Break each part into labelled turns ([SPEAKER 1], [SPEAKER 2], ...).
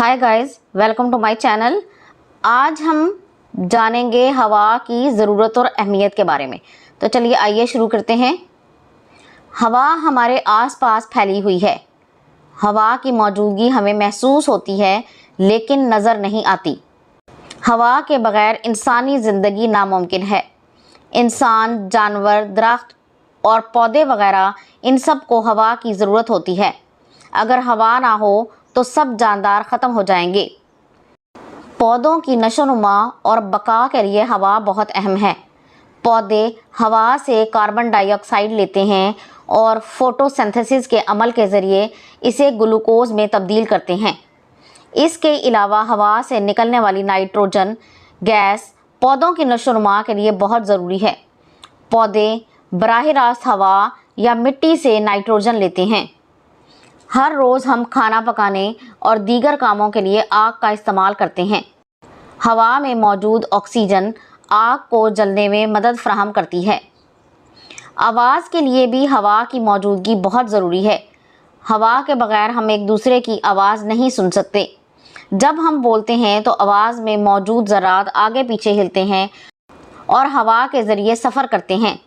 [SPEAKER 1] Hi guys, welcome to my channel. आज हम जानेंगे हवा की ज़रूरत और अहमियत के बारे में। तो चलिए आइए शुरू करते हैं। हवा हमारे आसपास फैली हुई है। हवा की मौजूदगी हमें महसूस होती है लेकिन नज़र नहीं आती। हवा के बग़ैर इंसानी ज़िंदगी नामुमकिन है। इंसान, जानवर, दरख्त और पौधे वगैरह इन सब को हवा की ज़रूरत होती है। अगर हवा ना हो तो सब जानदार ख़त्म हो जाएंगे। पौधों की नशोनुमा और बका के लिए हवा बहुत अहम है। पौधे हवा से कार्बन डाइऑक्साइड लेते हैं और फोटोसिंथेसिस के अमल के ज़रिए इसे ग्लूकोज में तब्दील करते हैं। इसके अलावा हवा से निकलने वाली नाइट्रोजन गैस पौधों की नशोनुमा के लिए बहुत ज़रूरी है। पौधे बराह रास्त हवा या मिट्टी से नाइट्रोजन लेते हैं। हर रोज़ हम खाना पकाने और दीगर कामों के लिए आग का इस्तेमाल करते हैं। हवा में मौजूद ऑक्सीजन आग को जलने में मदद फराहम करती है। आवाज़ के लिए भी हवा की मौजूदगी बहुत ज़रूरी है। हवा के बग़ैर हम एक दूसरे की आवाज़ नहीं सुन सकते। जब हम बोलते हैं तो आवाज़ में मौजूद ज़रात आगे पीछे हिलते हैं और हवा के ज़रिए सफ़र करते हैं।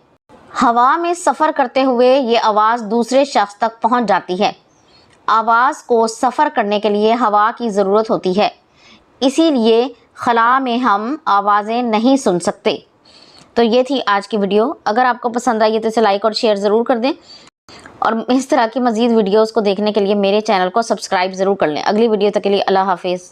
[SPEAKER 1] हवा में सफ़र करते हुए ये आवाज़ दूसरे शख्स तक पहुंच जाती है। आवाज़ को सफ़र करने के लिए हवा की ज़रूरत होती है, इसीलिए खला में हम आवाज़ें नहीं सुन सकते। तो ये थी आज की वीडियो। अगर आपको पसंद आई तो इसे लाइक और शेयर ज़रूर कर दें और इस तरह की मज़ीद वीडियोज़ को देखने के लिए मेरे चैनल को सब्सक्राइब ज़रूर कर लें। अगली वीडियो तक के लिए अल्लाह हाफिज़।